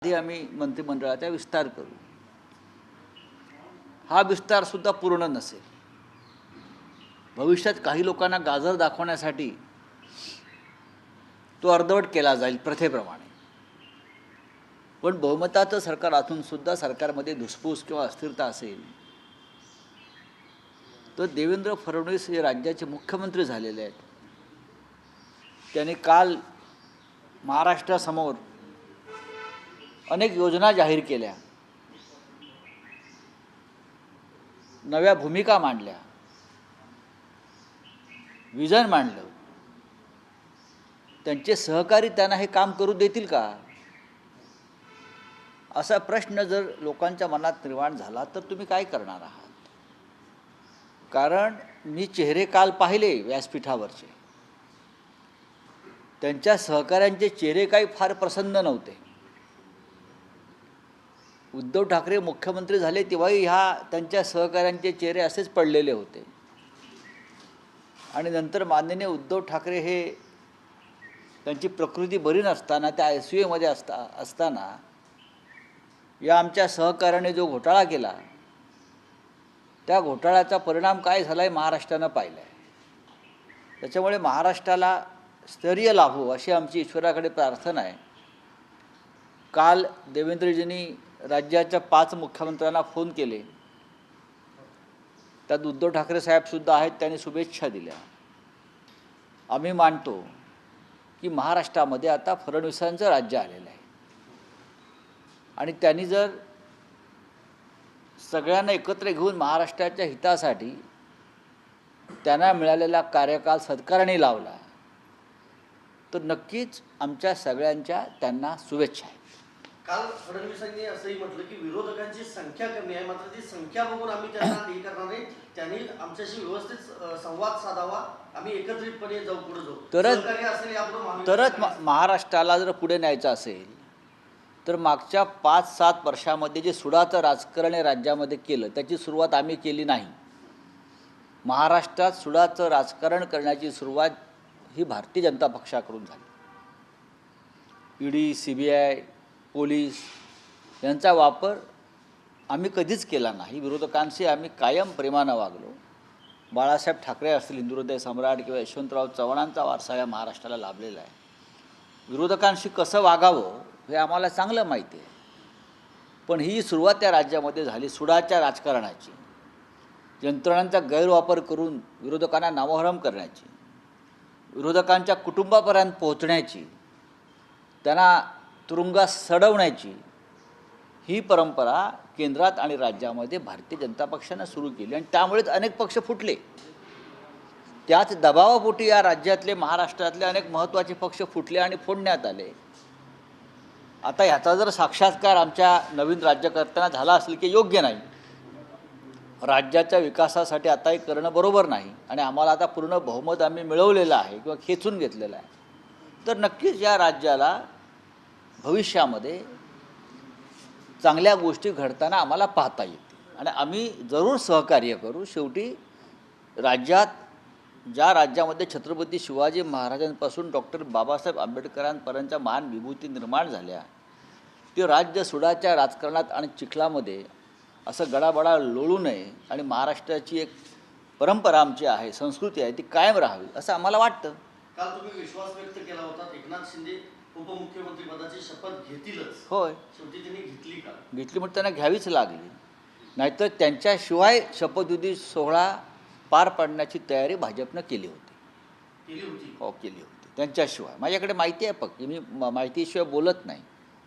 आधी आम्ही मंत्रिमंडळाचा विस्तार करू. हा विस्तार सुद्धा पूर्ण नसेल. भविष्यात काही लोकांना गाजर दाखवण्यासाठी तो अर्धवट केला जाईल प्रथेप्रमाणे. पण बहुमताचं सरकार असून सुद्धा सरकारमध्ये धुसफूस किंवा अस्थिरता असेल तर देवेंद्र फडणवीस हे राज्याचे मुख्यमंत्री झालेले आहेत. त्यांनी काल महाराष्ट्रासमोर अनेक योजना जाहीर केल्या, नव्या भूमिका मांडल्या, विजन मांडलं. त्यांचे सहकारी त्यांना हे काम करू देतील का, असा प्रश्न जर लोकांच्या मनात निर्माण झाला तर तुम्ही काय करणार आहात? कारण मी चेहरे काल पाहिले व्यासपीठावरचे, त्यांच्या सहकाऱ्यांचे चेहरे काही फार प्रसन्न नव्हते. उद्धव ठाकरे मुख्यमंत्री झाले तेव्हाही त्यांच्या सहकाऱ्यांचे चेहरे असेच पडलेले होते. आणि नंतर माननीय उद्धव ठाकरे हे त्यांची प्रकृती बरी नसताना त्या ICUमध्ये असताना या आमच्या सहकार्याने जो घोटाळा केला त्या घोटाळ्याचा परिणाम काय झाला आहे महाराष्ट्रानं पाहिला आहे. त्याच्यामुळे महाराष्ट्राला स्थैर्य लाभो अशी आमची ईश्वराकडे प्रार्थना आहे. काल देवेंद्रजींनी राज्याच्या 5 मुख्यमंत्र्यांना फोन केले, त्यात उद्धव ठाकरे साहेबसुद्धा आहेत. त्यांनी शुभेच्छा दिल्या. आम्ही मानतो की महाराष्ट्रामध्ये आता फडणवीसांचं राज्य आलेलं आहे आणि त्यांनी जर सगळ्यांना एकत्र घेऊन महाराष्ट्राच्या हितासाठी त्यांना मिळालेला कार्यकाल सत्काराने लावला तर नक्कीच आमच्या सगळ्यांच्या त्यांना शुभेच्छा आहेत. काल फडणवीसांनी असंही म्हटलं की विरोधकांची संख्या कमी आहे, मात्र ती संख्या बघून आम्ही त्यांना हे करणार नाही, त्यांनी आमच्याशी व्यवस्थित संवाद साधावा, आम्ही एकत्रितपणे जाऊ, पुढे जाऊ. तरच महाराष्ट्राला जर पुढे न्यायचं असेल तर मागच्या 5-7 वर्षामध्ये जे सुडाचं राजकारण राज्यामध्ये केलं त्याची सुरुवात आम्ही केली नाही. महाराष्ट्रात सुडाचं राजकारण करण्याची सुरुवात ही भारतीय जनता पक्षाकडून झाली. ED, CBI, पोलीस यांचा वापर आम्ही कधीच केला नाही. विरोधकांशी आम्ही कायम प्रेमानं वागलो. बाळासाहेब ठाकरे असतील, हिंदुहृदय सम्राट किंवा यशवंतराव चव्हाणांचा वारसा या महाराष्ट्राला लाभलेला आहे. विरोधकांशी कसं वागावं हे आम्हाला चांगलं माहिती आहे. पण ही सुरुवात त्या राज्यामध्ये झाली सुडाच्या राजकारणाची, यंत्रणांचा गैरवापर करून विरोधकांना नामोहरम करण्याची, विरोधकांच्या कुटुंबापर्यंत पोहोचण्याची, त्यांना तुरुंगात सडवण्याची ही परंपरा केंद्रात आणि राज्यामध्ये भारतीय जनता पक्षानं सुरू केली आणि त्यामुळेच अनेक पक्ष फुटले. त्याच दबावापोटी या राज्यातले महाराष्ट्रातले अनेक महत्त्वाचे पक्ष फुटले आणि फोडण्यात आले. आता ह्याचा जर साक्षात्कार आमच्या नवीन राज्यकर्त्यांना झाला असेल की योग्य नाही, राज्याच्या विकासासाठी आताही करणं बरोबर नाही आणि आम्हाला आता पूर्ण बहुमत आम्ही मिळवलेलं आहे किंवा खेचून घेतलेलं आहे, तर नक्कीच या राज्याला भविष्यामध्ये चांगल्या गोष्टी घडताना आम्हाला पाहता येतील आणि आम्ही जरूर सहकार्य करू. शेवटी ज्या राज्यामध्ये छत्रपती शिवाजी महाराजांपासून डॉक्टर बाबासाहेब आंबेडकरांपर्यंतच्या महान विभूती निर्माण झाल्या, ते राज्य सुडाच्या राजकारणात आणि चिखलामध्ये असं गडाबडा लोळू नये आणि महाराष्ट्राची एक परंपरा आमची आहे, संस्कृती आहे, ती कायम राहावी असं आम्हाला वाटतं. काल तुम्ही विश्वास व्यक्त केला होता एकनाथ शिंदे उपमुख्यमंत्री पदाची शपथ घेतीलच. होय, शेवटी त्यांनी घेतली का? घेतली म्हणून त्यांना घ्यावीच लागली, नाहीतर त्यांच्याशिवाय शपथविधी सोहळा पार पाडण्याची तयारी भाजपनं केली होती. केली होती. हो, केली होती त्यांच्याशिवाय. माझ्याकडे माहिती आहे, फक्त मी माहितीशिवाय बोलत नाही.